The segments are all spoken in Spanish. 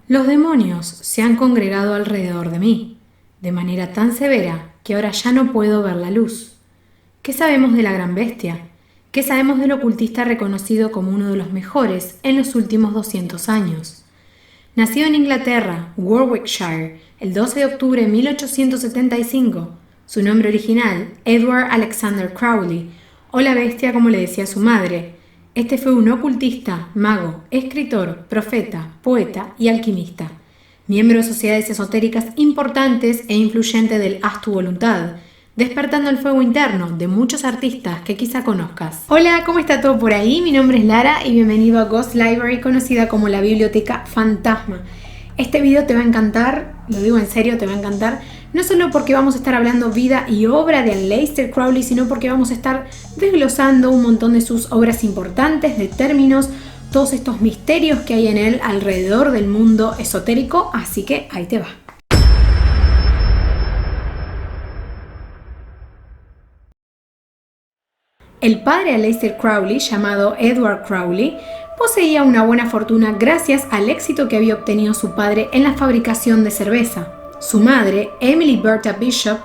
Los demonios se han congregado alrededor de mí, de manera tan severa que ahora ya no puedo ver la luz. ¿Qué sabemos de la gran bestia? ¿Qué sabemos del ocultista reconocido como uno de los mejores en los últimos 200 años? Nacido en Inglaterra, Warwickshire, el 12 de octubre de 1875, su nombre original, Edward Alexander Crowley, o la bestia como le decía su madre. Este fue un ocultista, mago, escritor, profeta, poeta y alquimista, miembro de sociedades esotéricas importantes e influyente del Haz tu voluntad, despertando el fuego interno de muchos artistas que quizá conozcas. Hola, ¿cómo está todo por ahí? Mi nombre es Lara y bienvenido a Ghost Library, conocida como la Biblioteca Fantasma. Este video te va a encantar, lo digo en serio, te va a encantar, no solo porque vamos a estar hablando vida y obra de Aleister Crowley, sino porque vamos a estar desglosando un montón de sus obras importantes, de términos, todos estos misterios que hay en él alrededor del mundo esotérico, así que ahí te va. El padre de Aleister Crowley, llamado Edward Crowley, poseía una buena fortuna gracias al éxito que había obtenido su padre en la fabricación de cerveza. Su madre, Emily Bertha Bishop,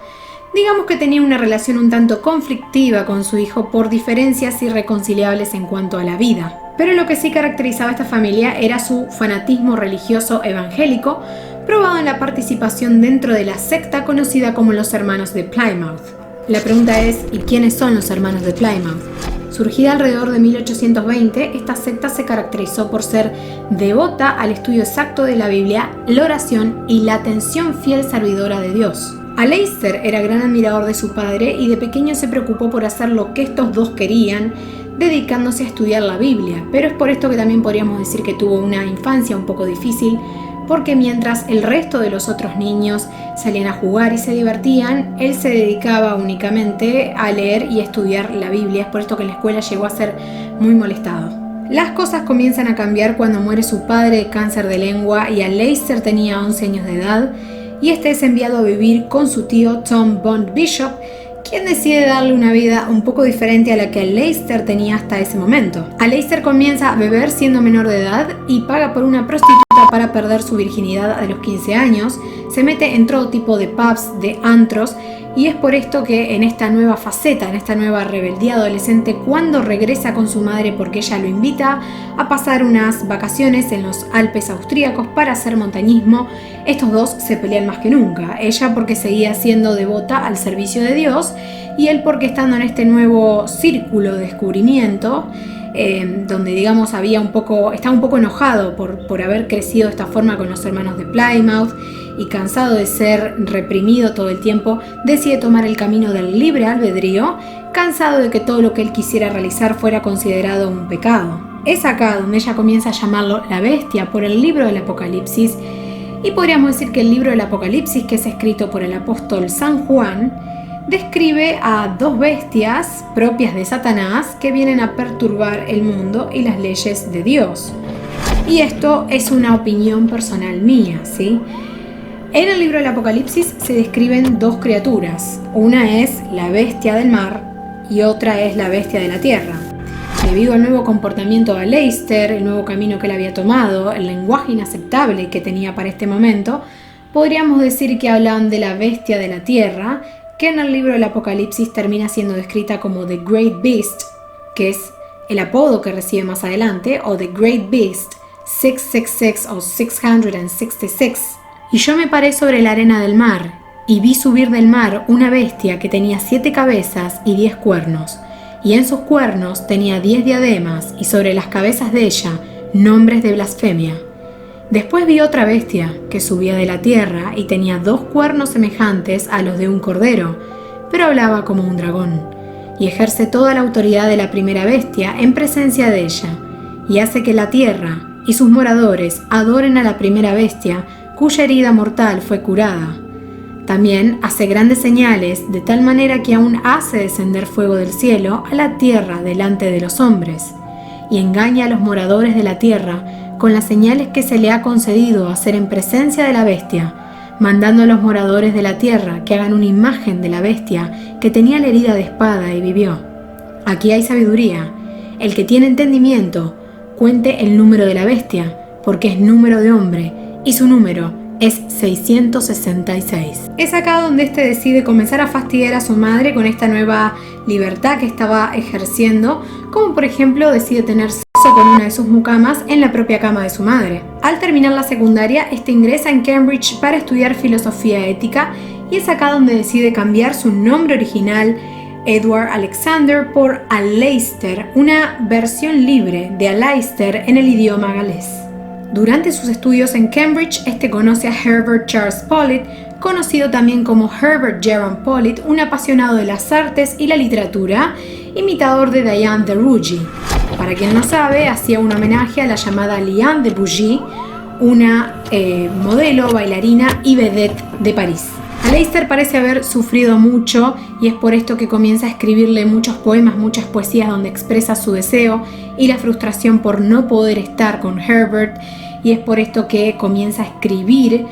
digamos que tenía una relación un tanto conflictiva con su hijo por diferencias irreconciliables en cuanto a la vida. Pero lo que sí caracterizaba a esta familia era su fanatismo religioso evangélico, probado en la participación dentro de la secta conocida como los Hermanos de Plymouth. La pregunta es, ¿y quiénes son los Hermanos de Plymouth? Surgida alrededor de 1820, esta secta se caracterizó por ser devota al estudio exacto de la Biblia, la oración y la atención fiel servidora de Dios. Aleister era gran admirador de su padre y de pequeño se preocupó por hacer lo que estos dos querían, dedicándose a estudiar la Biblia, pero es por esto que también podríamos decir que tuvo una infancia un poco difícil, porque mientras el resto de los otros niños salían a jugar y se divertían, él se dedicaba únicamente a leer y estudiar la Biblia. Es por esto que en la escuela llegó a ser muy molestado. Las cosas comienzan a cambiar cuando muere su padre de cáncer de lengua y Aleister tenía 11 años de edad y este es enviado a vivir con su tío Tom Bond Bishop, quien decide darle una vida un poco diferente a la que Aleister tenía hasta ese momento. Aleister comienza a beber siendo menor de edad y paga por una prostituta para perder su virginidad a los 15 años, se mete en todo tipo de pubs, de antros, y es por esto que en esta nueva faceta, en esta nueva rebeldía adolescente, cuando regresa con su madre porque ella lo invita a pasar unas vacaciones en los Alpes austríacos para hacer montañismo, estos dos se pelean más que nunca. Ella porque seguía siendo devota al servicio de Dios y él porque estando en este nuevo círculo de descubrimiento, donde digamos estaba un poco enojado por haber crecido de esta forma con los Hermanos de Plymouth y cansado de ser reprimido todo el tiempo, decide tomar el camino del libre albedrío, cansado de que todo lo que él quisiera realizar fuera considerado un pecado. Es acá donde ella comienza a llamarlo la bestia por el libro del Apocalipsis, y podríamos decir que el libro del Apocalipsis, que es escrito por el apóstol San Juan, describe a dos bestias propias de Satanás que vienen a perturbar el mundo y las leyes de Dios. Y esto es una opinión personal mía, ¿sí? En el libro del Apocalipsis se describen dos criaturas. Una es la bestia del mar y otra es la bestia de la tierra. Debido al nuevo comportamiento de Aleister, el nuevo camino que él había tomado, el lenguaje inaceptable que tenía para este momento, podríamos decir que hablan de la bestia de la tierra, que en el libro del Apocalipsis termina siendo descrita como The Great Beast, que es el apodo que recibe más adelante, o The Great Beast 666 o 666. Y yo me paré sobre la arena del mar, y vi subir del mar una bestia que tenía 7 cabezas y 10 cuernos, y en sus cuernos tenía 10 diademas, y sobre las cabezas de ella nombres de blasfemia. Después vi otra bestia que subía de la tierra y tenía 2 cuernos semejantes a los de un cordero, pero hablaba como un dragón, y ejerce toda la autoridad de la primera bestia en presencia de ella, y hace que la tierra y sus moradores adoren a la primera bestia, cuya herida mortal fue curada. También hace grandes señales, de tal manera que aún hace descender fuego del cielo a la tierra delante de los hombres, y engaña a los moradores de la tierra con las señales que se le ha concedido hacer en presencia de la bestia, mandando a los moradores de la tierra que hagan una imagen de la bestia que tenía la herida de espada y vivió. Aquí hay sabiduría. El que tiene entendimiento, cuente el número de la bestia, porque es número de hombre, y su número es 666. Es acá donde este decide comenzar a fastidiar a su madre con esta nueva libertad que estaba ejerciendo, como por ejemplo decide tener sexo con una de sus mucamas en la propia cama de su madre. Al terminar la secundaria, este ingresa en Cambridge para estudiar filosofía ética y es acá donde decide cambiar su nombre original, Edward Alexander, por Aleister, una versión libre de Aleister en el idioma galés. Durante sus estudios en Cambridge, este conoce a Herbert Charles Pollitt, conocido también como Herbert Jerome Pollitt, un apasionado de las artes y la literatura, imitador de Diane de Bougy. Para quien no sabe, hacía un homenaje a la llamada Liane de Bougy, una modelo, bailarina y vedette de París. Aleister parece haber sufrido mucho y es por esto que comienza a escribirle muchos poemas, muchas poesías donde expresa su deseo y la frustración por no poder estar con Herbert, y es por esto que comienza a escribir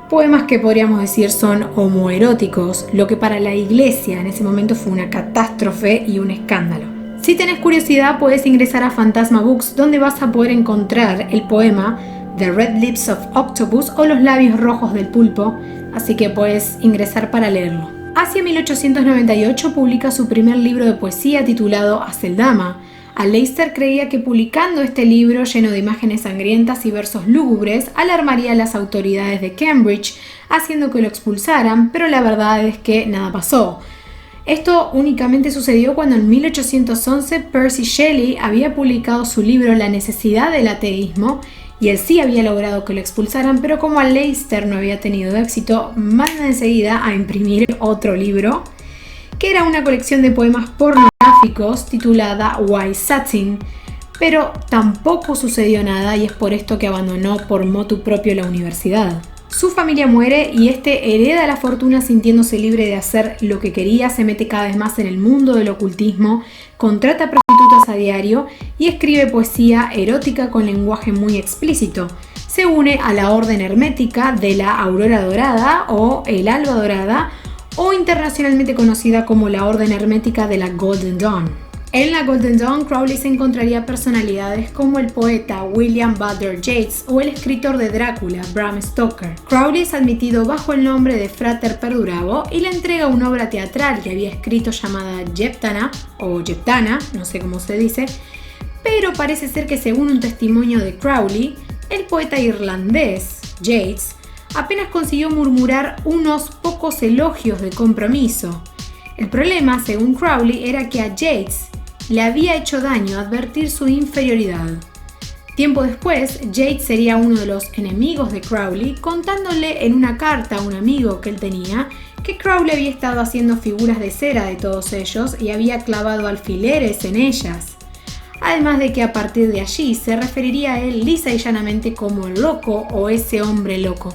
poemas que podríamos decir son homoeróticos, lo que para la iglesia en ese momento fue una catástrofe y un escándalo. Si tenés curiosidad, puedes ingresar a Fantasma Books, donde vas a poder encontrar el poema The Red Lips of Octopus o Los labios rojos del pulpo, así que puedes ingresar para leerlo. Hacia 1898 publica su primer libro de poesía titulado Aceldama. Aleister creía que publicando este libro lleno de imágenes sangrientas y versos lúgubres alarmaría a las autoridades de Cambridge, haciendo que lo expulsaran, pero la verdad es que nada pasó. Esto únicamente sucedió cuando en 1811 Percy Shelley había publicado su libro La necesidad del ateísmo, y él sí había logrado que lo expulsaran, pero como Aleister no había tenido éxito, manda enseguida a imprimir otro libro, que era una colección de poemas pornográficos titulada White Satin, pero tampoco sucedió nada y es por esto que abandonó por motu propio la universidad. Su familia muere y este hereda la fortuna sintiéndose libre de hacer lo que quería, se mete cada vez más en el mundo del ocultismo, contrata prostitutas a diario y escribe poesía erótica con lenguaje muy explícito. Se une a la Orden Hermética de la Aurora Dorada o el Alba Dorada, o internacionalmente conocida como la Orden Hermética de la Golden Dawn. En la Golden Dawn, Crowley se encontraría personalidades como el poeta William Butler Yeats o el escritor de Drácula, Bram Stoker. Crowley es admitido bajo el nombre de Frater Perdurabo y le entrega una obra teatral que había escrito llamada Jeptana, o Jeptana, no sé cómo se dice, pero parece ser que según un testimonio de Crowley, el poeta irlandés Yeats apenas consiguió murmurar unos pocos elogios de compromiso. El problema, según Crowley, era que a Yeats le había hecho daño advertir su inferioridad. Tiempo después, Yeats sería uno de los enemigos de Crowley, contándole en una carta a un amigo que él tenía que Crowley había estado haciendo figuras de cera de todos ellos y había clavado alfileres en ellas. Además de que a partir de allí se referiría a él lisa y llanamente como el loco o ese hombre loco.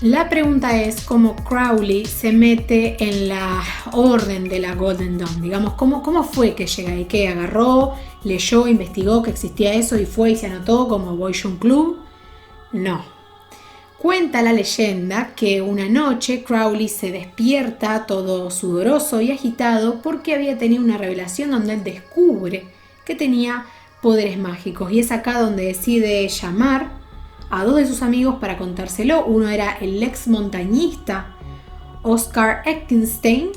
La pregunta es cómo Crowley se mete en la orden de la Golden Dawn. Digamos, ¿cómo fue que llega ahí? ¿Que agarró, leyó, investigó que existía eso y fue y se anotó como voy yo a un club? No. Cuenta la leyenda que una noche Crowley se despierta todo sudoroso y agitado porque había tenido una revelación donde él descubre que tenía poderes mágicos. Y es acá donde decide llamar a dos de sus amigos para contárselo. Uno era el ex montañista Oscar Eckenstein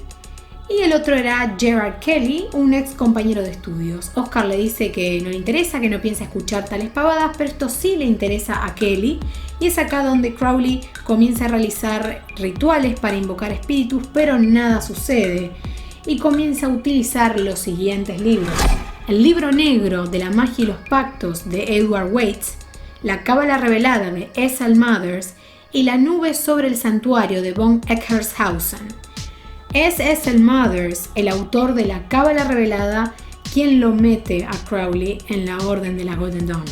y el otro era Gerard Kelly, un ex compañero de estudios. Oscar le dice que no le interesa, que no piensa escuchar tales pavadas, pero esto sí le interesa a Kelly, y es acá donde Crowley comienza a realizar rituales para invocar espíritus, pero nada sucede, y comienza a utilizar los siguientes libros: el libro negro de la magia y los pactos de Edward Waite, la cábala revelada de Ethel Mothers y la nube sobre el santuario de von Eckartshausen. Es Ethel Mothers, el autor de la cábala revelada, quien lo mete a Crowley en la orden de la Golden Dawn.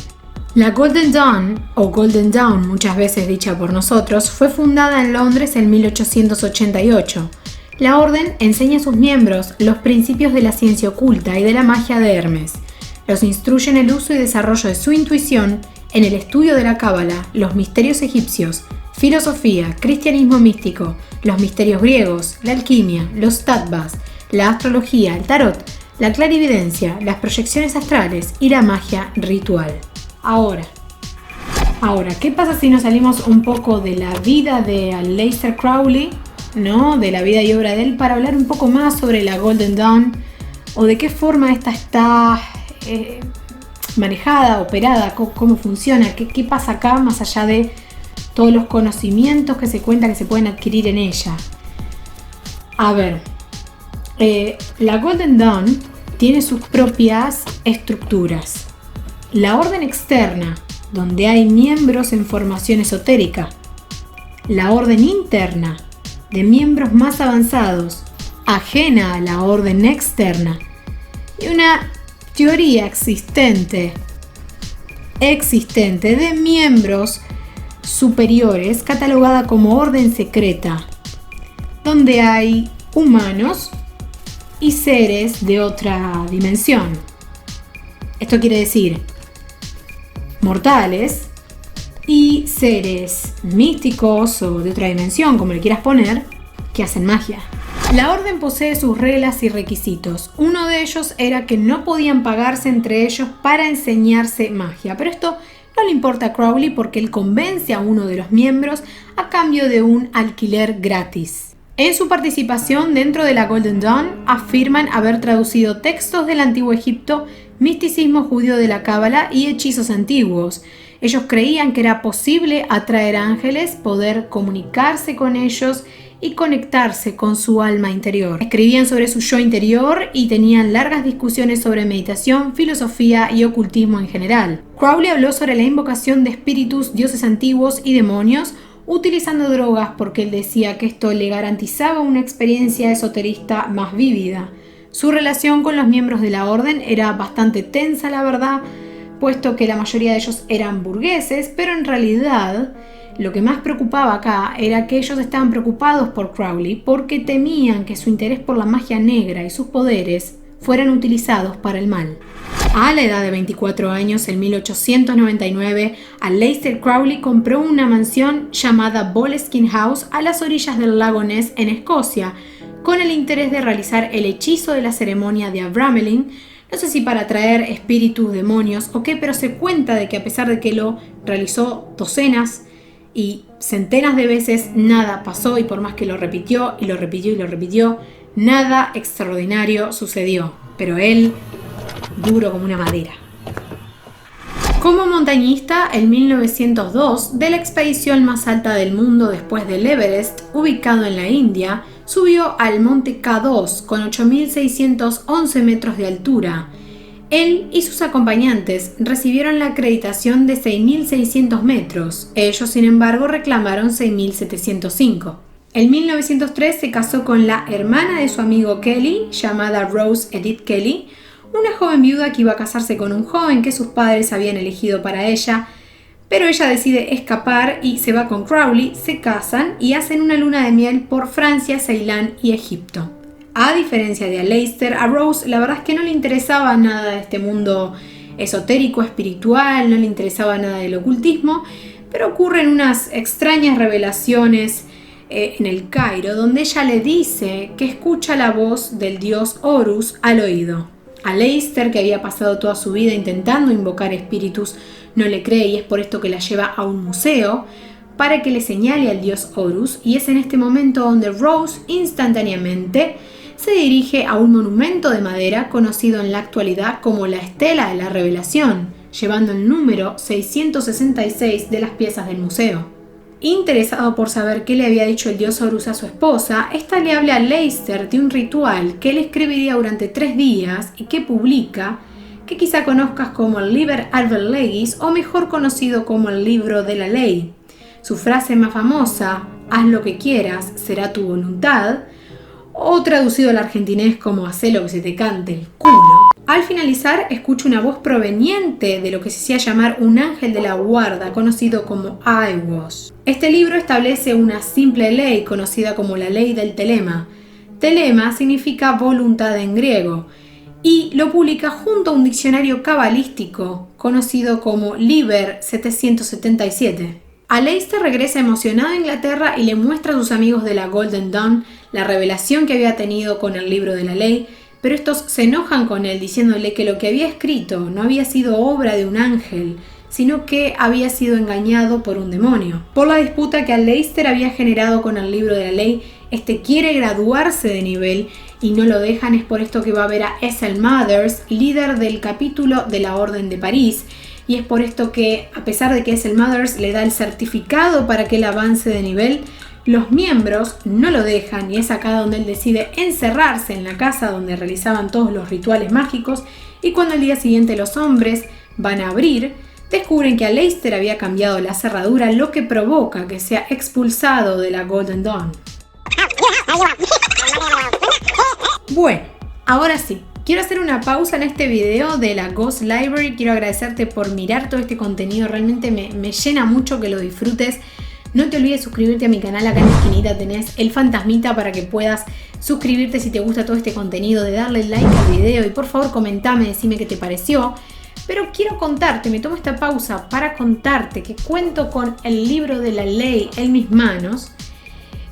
La Golden Dawn, o Golden Dawn muchas veces dicha por nosotros, fue fundada en Londres en 1888. La orden enseña a sus miembros los principios de la ciencia oculta y de la magia de Hermes. Los instruye en el uso y desarrollo de su intuición, en el estudio de la cábala, los misterios egipcios, filosofía, cristianismo místico, los misterios griegos, la alquimia, los tattvas, la astrología, el tarot, la clarividencia, las proyecciones astrales y la magia ritual. Ahora, Ahora, ¿qué pasa si nos salimos un poco de la vida de Aleister Crowley, ¿no? De la vida y obra de él, para hablar un poco más sobre la Golden Dawn, o de qué forma esta está manejada, operada, cómo funciona, qué pasa acá, más allá de todos los conocimientos que se cuenta que se pueden adquirir en ella. A ver, la Golden Dawn tiene sus propias estructuras. La orden externa, donde hay miembros en formación esotérica. La orden interna, de miembros más avanzados, ajena a la orden externa. Y una teoría existente de miembros superiores, catalogada como orden secreta, donde hay humanos y seres de otra dimensión. Esto quiere decir mortales y seres místicos o de otra dimensión, como le quieras poner, que hacen magia. La orden posee sus reglas y requisitos. Uno de ellos era que no podían pagarse entre ellos para enseñarse magia, pero esto no le importa a Crowley porque él convence a uno de los miembros a cambio de un alquiler gratis. En su participación dentro de la Golden Dawn afirman haber traducido textos del antiguo Egipto, misticismo judío de la Cábala y hechizos antiguos. Ellos creían que era posible atraer ángeles, poder comunicarse con ellos y conectarse con su alma interior. Escribían sobre su yo interior y tenían largas discusiones sobre meditación, filosofía y ocultismo en general. Crowley habló sobre la invocación de espíritus, dioses antiguos y demonios, utilizando drogas porque él decía que esto le garantizaba una experiencia esoterista más vívida. Su relación con los miembros de la orden era bastante tensa, la verdad, puesto que la mayoría de ellos eran burgueses, pero en realidad lo que más preocupaba acá era que ellos estaban preocupados por Crowley porque temían que su interés por la magia negra y sus poderes fueran utilizados para el mal. A la edad de 24 años, en 1899, Aleister Crowley compró una mansión llamada Boleskine House a las orillas del lago Ness en Escocia, con el interés de realizar el hechizo de la ceremonia de Abramelin, no sé si para atraer espíritus, demonios o qué, pero se cuenta de que a pesar de que lo realizó docenas y centenas de veces, nada pasó, y por más que lo repitió y lo repitió y lo repitió, nada extraordinario sucedió, pero él duro como una madera. Como montañista, en 1902, de la expedición más alta del mundo después del Everest, ubicado en la India, subió al monte K2 con 8.611 metros de altura. Él y sus acompañantes recibieron la acreditación de 6.600 metros. Ellos, sin embargo, reclamaron 6.705. En 1903 se casó con la hermana de su amigo Kelly, llamada Rose Edith Kelly, una joven viuda que iba a casarse con un joven que sus padres habían elegido para ella, pero ella decide escapar y se va con Crowley, se casan y hacen una luna de miel por Francia, Ceilán y Egipto. A diferencia de Aleister, a Rose la verdad es que no le interesaba nada de este mundo esotérico, espiritual, no le interesaba nada del ocultismo, pero ocurren unas extrañas revelaciones en el Cairo, donde ella le dice que escucha la voz del dios Horus al oído. Aleister, que había pasado toda su vida intentando invocar espíritus, no le cree y es por esto que la lleva a un museo para que le señale al dios Horus, y es en este momento donde Rose instantáneamente se dirige a un monumento de madera conocido en la actualidad como la Estela de la Revelación, llevando el número 666 de las piezas del museo. Interesado por saber qué le había dicho el dios Horus a su esposa, esta le habla a Aleister de un ritual que él escribiría durante 3 días y que publica, que quizá conozcas como el Liber Arber Legis o mejor conocido como el Libro de la Ley. Su frase más famosa, haz lo que quieras, será tu voluntad, o traducido al argentinés como hacé lo que se te cante el culo. Al finalizar, escucha una voz proveniente de lo que se hacía llamar un ángel de la guarda, conocido como Aiwass. Este libro establece una simple ley conocida como la ley del telema. Telema significa voluntad en griego, y lo publica junto a un diccionario cabalístico conocido como Liber 777. Aleister regresa emocionado a Inglaterra y le muestra a sus amigos de la Golden Dawn la revelación que había tenido con el libro de la ley, pero estos se enojan con él diciéndole que lo que había escrito no había sido obra de un ángel, sino que había sido engañado por un demonio. Por la disputa que Aleister había generado con el libro de la ley, este quiere graduarse de nivel y no lo dejan. Es por esto que va a ver a Ethel Mothers, líder del capítulo de la Orden de París, y es por esto que, a pesar de que Ethel Mothers le da el certificado para que él avance de nivel, los miembros no lo dejan, y es acá donde él decide encerrarse en la casa donde realizaban todos los rituales mágicos. Y cuando al día siguiente los hombres van a abrir, descubren que Aleister había cambiado la cerradura, lo que provoca que sea expulsado de la Golden Dawn. Bueno, ahora sí, quiero hacer una pausa en este video de la Ghost Library. Quiero agradecerte por mirar todo este contenido, realmente me llena mucho que lo disfrutes. No te olvides suscribirte a mi canal, acá en la esquinita tenés el fantasmita para que puedas suscribirte si te gusta todo este contenido, de darle like al video y por favor comentame, decime qué te pareció. Pero quiero contarte, me tomo esta pausa para contarte que cuento con el libro de la ley en mis manos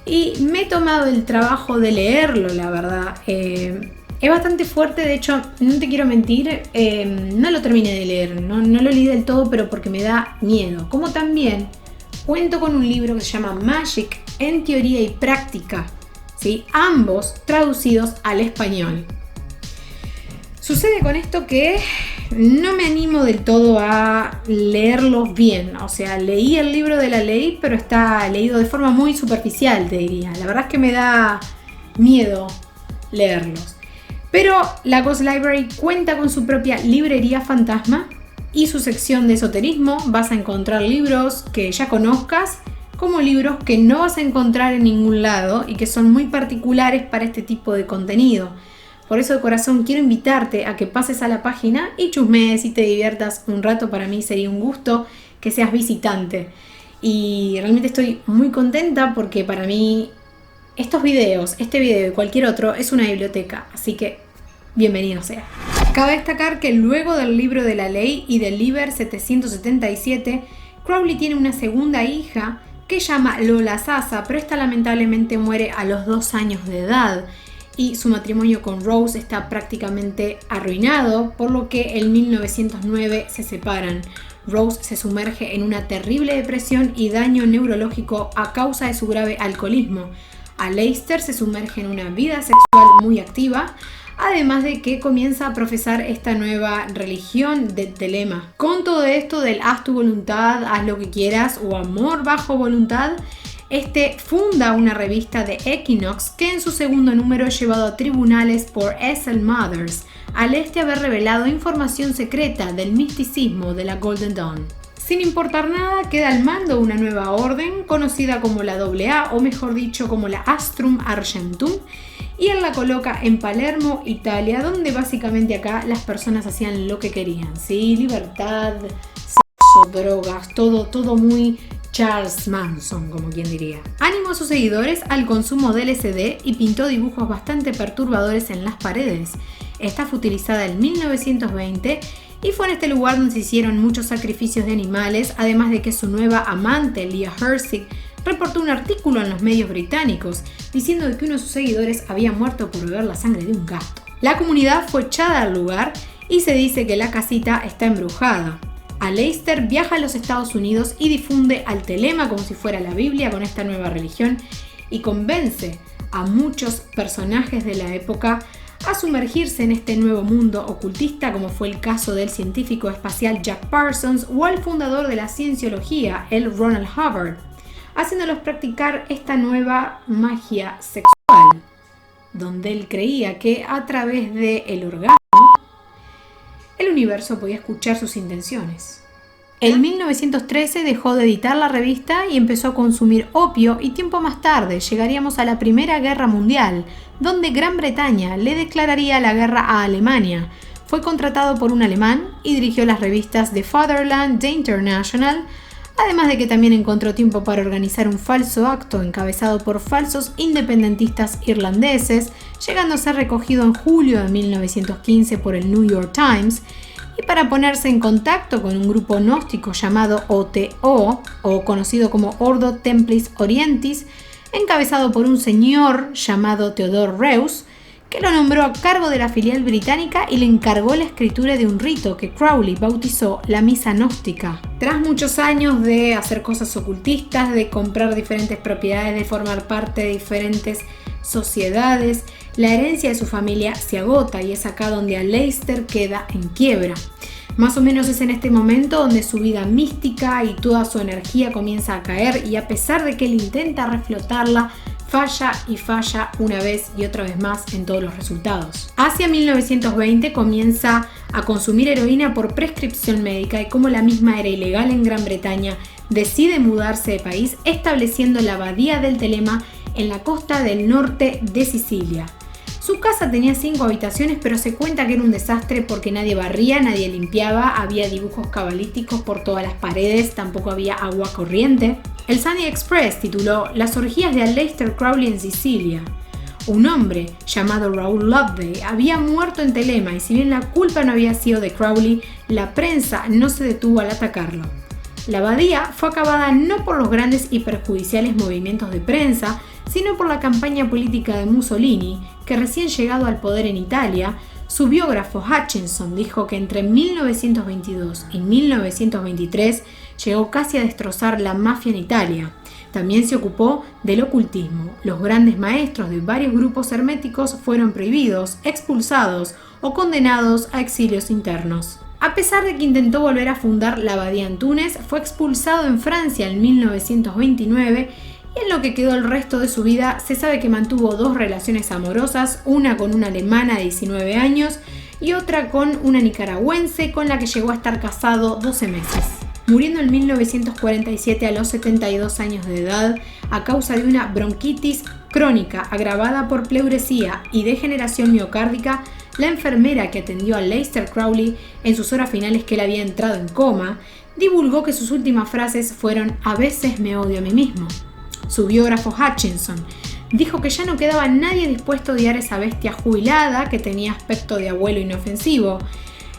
y me he tomado el trabajo de leerlo, la verdad. Es bastante fuerte, de hecho, no te quiero mentir, no lo terminé de leer, no lo leí del todo, pero porque me da miedo. Como también cuento con un libro que se llama Magic en teoría y práctica, ¿sí? Ambos traducidos al español. Sucede con esto que no me animo del todo a leerlos bien. O sea, leí el libro de la ley, pero está leído de forma muy superficial, te diría. La verdad es que me da miedo leerlos. Pero la Ghost Library cuenta con su propia librería fantasma y su sección de esoterismo. Vas a encontrar libros que ya conozcas, como libros que no vas a encontrar en ningún lado y que son muy particulares para este tipo de contenido. Por eso de corazón quiero invitarte a que pases a la página y chusmees y te diviertas un rato. Para mí sería un gusto que seas visitante. Y realmente estoy muy contenta porque para mí estos videos, este video y cualquier otro es una biblioteca. Así que bienvenido sea. Cabe destacar que luego del libro de la ley y del Liber 777, Crowley tiene una segunda hija que llama Lola Sasa, pero esta lamentablemente muere a los 2 años de edad. Y su matrimonio con Rose está prácticamente arruinado, por lo que en 1909 se separan. Rose se sumerge en una terrible depresión y daño neurológico a causa de su grave alcoholismo. Aleister se sumerge en una vida sexual muy activa, además de que comienza a profesar esta nueva religión de Telema. Con todo esto del haz tu voluntad, haz lo que quieras o amor bajo voluntad, funda una revista de Equinox que en su segundo número es llevado a tribunales por Ethel Mothers, al haber revelado información secreta del misticismo de la Golden Dawn. Sin importar nada, queda al mando una nueva orden conocida como la AA, o mejor dicho como la Astrum Argentum, y él la coloca en Palermo, Italia, donde básicamente acá las personas hacían lo que querían, ¿sí? Libertad, sexo, drogas, todo muy Charles Manson, como quien diría. Animó a sus seguidores al consumo de LSD y pintó dibujos bastante perturbadores en las paredes. Esta fue utilizada en 1920 y fue en este lugar donde se hicieron muchos sacrificios de animales, además de que su nueva amante, Leah Herzig, reportó un artículo en los medios británicos diciendo que uno de sus seguidores había muerto por beber la sangre de un gato. La comunidad fue echada al lugar y se dice que la casita está embrujada. Aleister viaja a los Estados Unidos y difunde al Telema como si fuera la Biblia con esta nueva religión y convence a muchos personajes de la época a sumergirse en este nuevo mundo ocultista, como fue el caso del científico espacial Jack Parsons o el fundador de la cienciología, el Ronald Hubbard, haciéndolos practicar esta nueva magia sexual, donde él creía que a través del orgasmo el universo podía escuchar sus intenciones. En 1913 dejó de editar la revista y empezó a consumir opio, y tiempo más tarde llegaríamos a la Primera Guerra Mundial, donde Gran Bretaña le declararía la guerra a Alemania. Fue contratado por un alemán y dirigió las revistas The Fatherland, The International, además de que también encontró tiempo para organizar un falso acto encabezado por falsos independentistas irlandeses, llegando a ser recogido en julio de 1915 por el New York Times, y para ponerse en contacto con un grupo gnóstico llamado OTO, o conocido como Ordo Templis Orientis, encabezado por un señor llamado Theodore Reuss, que lo nombró a cargo de la filial británica y le encargó la escritura de un rito que Crowley bautizó la misa gnóstica. Tras muchos años de hacer cosas ocultistas, de comprar diferentes propiedades, de formar parte de diferentes sociedades, la herencia de su familia se agota y es acá donde Aleister queda en quiebra. Más o menos es en este momento donde su vida mística y toda su energía comienza a caer, y a pesar de que él intenta reflotarla, falla y falla una vez y otra vez más en todos los resultados. Hacia 1920 comienza a consumir heroína por prescripción médica, y como la misma era ilegal en Gran Bretaña, decide mudarse de país, estableciendo la abadía del Telema en la costa del norte de Sicilia. Su casa tenía 5 habitaciones, pero se cuenta que era un desastre porque nadie barría, nadie limpiaba, había dibujos cabalísticos por todas las paredes, tampoco había agua corriente. El Sunday Express tituló Las orgías de Aleister Crowley en Sicilia. Un hombre llamado Raoul Loveday había muerto en Telema, y si bien la culpa no había sido de Crowley, la prensa no se detuvo al atacarlo. La abadía fue acabada no por los grandes y perjudiciales movimientos de prensa, sino por la campaña política de Mussolini, que recién llegado al poder en Italia. Su biógrafo Hutchinson dijo que entre 1922 y 1923 llegó casi a destrozar la mafia en Italia. También se ocupó del ocultismo. Los grandes maestros de varios grupos herméticos fueron prohibidos, expulsados o condenados a exilios internos. A pesar de que intentó volver a fundar la abadía en Túnez, fue expulsado en Francia en 1929, y en lo que quedó el resto de su vida se sabe que mantuvo 2 relaciones amorosas, una con una alemana de 19 años y otra con una nicaragüense con la que llegó a estar casado 12 meses. Muriendo en 1947 a los 72 años de edad a causa de una bronquitis crónica agravada por pleuresía y degeneración miocárdica, la enfermera que atendió a Aleister Crowley en sus horas finales, que él había entrado en coma, divulgó que sus últimas frases fueron: "A veces me odio a mí mismo". Su biógrafo Hutchinson dijo que ya no quedaba nadie dispuesto a odiar a esa bestia jubilada que tenía aspecto de abuelo inofensivo,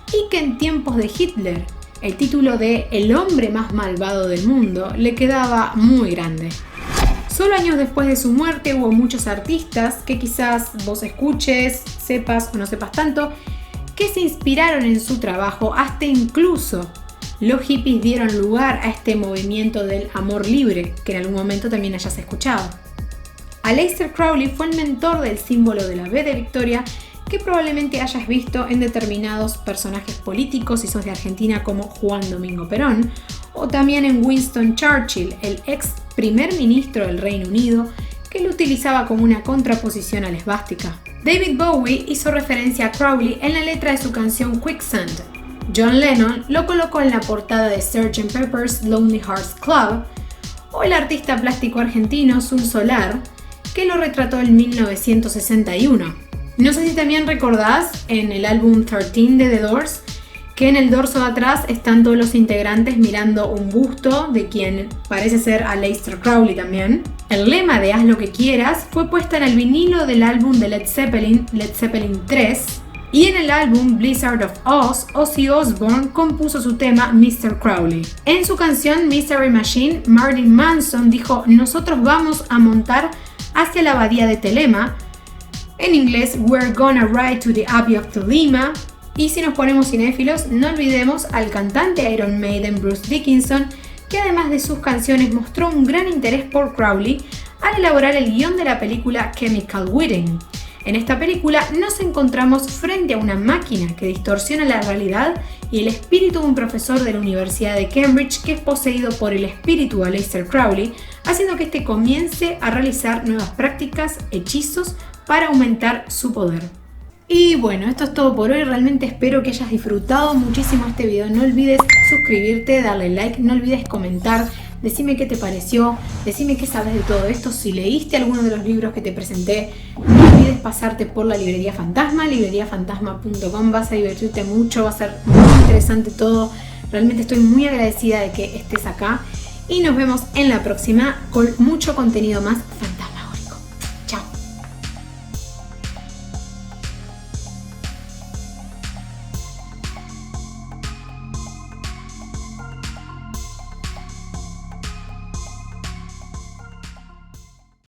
y que en tiempos de Hitler el título de el hombre más malvado del mundo le quedaba muy grande. Solo años después de su muerte hubo muchos artistas que quizás vos escuches, sepas o no sepas tanto, que se inspiraron en su trabajo. Hasta incluso los hippies dieron lugar a este movimiento del amor libre, que en algún momento también hayas escuchado. Aleister Crowley fue el mentor del símbolo de la B de Victoria, que probablemente hayas visto en determinados personajes políticos si sos de Argentina, como Juan Domingo Perón, o también en Winston Churchill, el ex primer ministro del Reino Unido, que lo utilizaba como una contraposición a la esvástica. David Bowie hizo referencia a Crowley en la letra de su canción Quicksand. John Lennon lo colocó en la portada de Sgt. Pepper's Lonely Hearts Club, o el artista plástico argentino Zul Solar, que lo retrató en 1961. No sé si también recordás en el álbum 13 de The Doors, que en el dorso de atrás están todos los integrantes mirando un busto de quien parece ser Aleister Crowley también. El lema de Haz lo que quieras fue puesta en el vinilo del álbum de Led Zeppelin 3, y en el álbum Blizzard of Oz, Ozzy Osbourne compuso su tema Mr. Crowley. En su canción Mystery Machine, Marilyn Manson dijo: "Nosotros vamos a montar hacia la abadía de Telema", en inglés We're Gonna Ride to the Abbey of Telema. Y si nos ponemos cinéfilos, no olvidemos al cantante Iron Maiden Bruce Dickinson, que además de sus canciones mostró un gran interés por Crowley al elaborar el guión de la película Chemical Wedding. En esta película nos encontramos frente a una máquina que distorsiona la realidad y el espíritu de un profesor de la Universidad de Cambridge que es poseído por el espíritu de Aleister Crowley, haciendo que este comience a realizar nuevas prácticas, hechizos, para aumentar su poder. Y bueno, esto es todo por hoy. Realmente espero que hayas disfrutado muchísimo este video. No olvides suscribirte, darle like, no olvides comentar, decime qué te pareció, decime qué sabes de todo esto, si leíste alguno de los libros que te presenté. No olvides pasarte por la Librería Fantasma, libreriafantasma.com, vas a divertirte mucho, va a ser muy interesante todo. Realmente estoy muy agradecida de que estés acá y nos vemos en la próxima con mucho contenido más